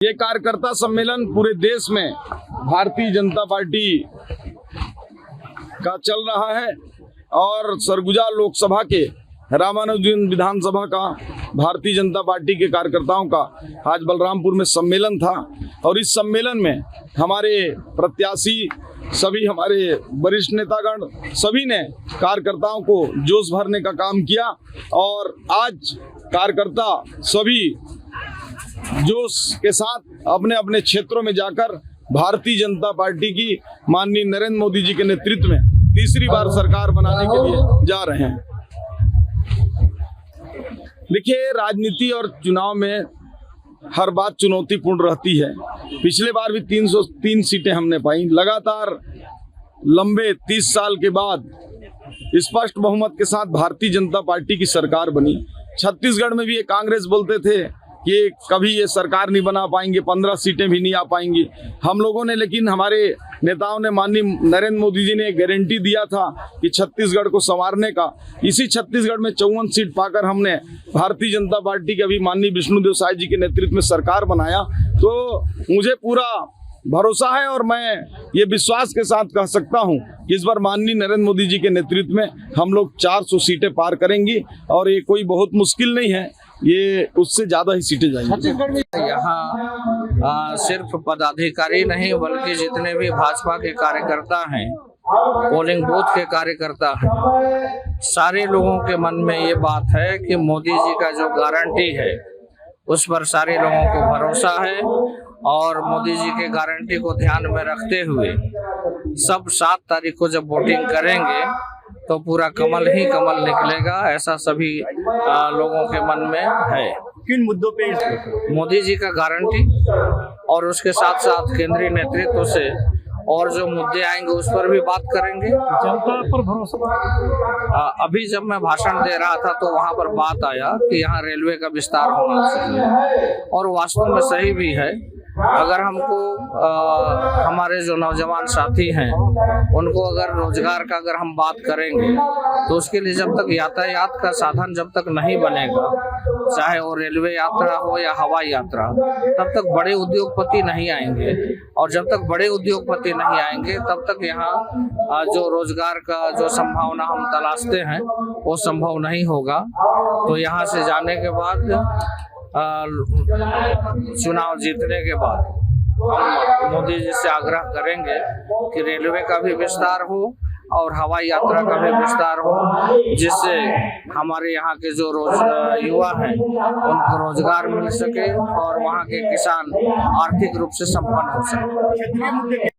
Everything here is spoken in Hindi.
ये कार्यकर्ता सम्मेलन पूरे देश में भारतीय जनता पार्टी का चल रहा है और सरगुजा लोकसभा के रामानुजगंज विधानसभा का भारतीय जनता पार्टी के कार्यकर्ताओं का आज बलरामपुर में सम्मेलन था। और इस सम्मेलन में हमारे प्रत्याशी सभी हमारे वरिष्ठ नेतागण सभी ने कार्यकर्ताओं को जोश भरने का काम किया और आज कार्यकर्ता सभी जोश के साथ अपने अपने क्षेत्रों में जाकर भारतीय जनता पार्टी की माननीय नरेंद्र मोदी जी के नेतृत्व में तीसरी बार सरकार बनाने के लिए जा रहे हैं। देखिए, राजनीति और चुनाव में हर बात चुनौतीपूर्ण रहती है। पिछले बार भी 303 सीटें हमने पाई। लगातार लंबे 30 साल के बाद स्पष्ट बहुमत के साथ भारतीय जनता पार्टी की सरकार बनी। छत्तीसगढ़ में भी ये कांग्रेस बोलते थे कि कभी ये सरकार नहीं बना पाएंगे, 15 सीटें भी नहीं आ पाएंगी। हम लोगों ने, लेकिन हमारे नेताओं ने, माननीय नरेंद्र मोदी जी ने गारंटी दिया था कि छत्तीसगढ़ को संवारने का। इसी छत्तीसगढ़ में 54 सीट पाकर हमने भारतीय जनता पार्टी के अभी माननीय विष्णुदेव साय जी के नेतृत्व में सरकार बनाया। तो मुझे पूरा भरोसा है और मैं ये विश्वास के साथ कह सकता हूं कि इस बार माननीय नरेंद्र मोदी जी के नेतृत्व में हम लोग 400 सीटें पार करेंगी और ये कोई बहुत मुश्किल नहीं है, ये उससे ज्यादा ही सीटें जाएंगी। छत्तीसगढ़ में यहाँ सिर्फ पदाधिकारी नहीं बल्कि जितने भी भाजपा के कार्यकर्ता हैं, पोलिंग बूथ के कार्यकर्ता हैं, सारे लोगों के मन में ये बात है कि मोदी जी का जो गारंटी है उस पर सारे लोगों को भरोसा है। और मोदी जी के गारंटी को ध्यान में रखते हुए सब 7 तारीख को जब वोटिंग करेंगे तो पूरा कमल ही कमल निकलेगा, ऐसा सभी लोगों के मन में है। किन मुद्दों पे? मोदी जी का गारंटी और उसके साथ साथ केंद्रीय नेतृत्व से और जो मुद्दे आएंगे उस पर भी बात करेंगे। जनता पर भरोसा। अभी जब मैं भाषण दे रहा था तो वहां पर बात आया कि यहाँ रेलवे का विस्तार होना चाहिए और वास्तव में सही भी है। अगर हमको हमारे जो नौजवान साथी हैं उनको अगर रोजगार का अगर हम बात करेंगे तो उसके लिए जब तक यातायात का साधन जब तक नहीं बनेगा, चाहे वो रेलवे यात्रा हो या हवाई यात्रा, तब तक बड़े उद्योगपति नहीं आएंगे। और जब तक बड़े उद्योगपति नहीं आएंगे तब तक यहाँ जो रोजगार का जो संभावना हम तलाशते हैं वो संभव नहीं होगा। तो यहाँ से जाने के बाद चुनाव जीतने के बाद हम मोदी जी से आग्रह करेंगे कि रेलवे का भी विस्तार हो और हवाई यात्रा का भी विस्तार हो, जिससे हमारे यहाँ के जो युवा हैं उनको रोजगार मिल सके और वहाँ के किसान आर्थिक रूप से संपन्न हो सके।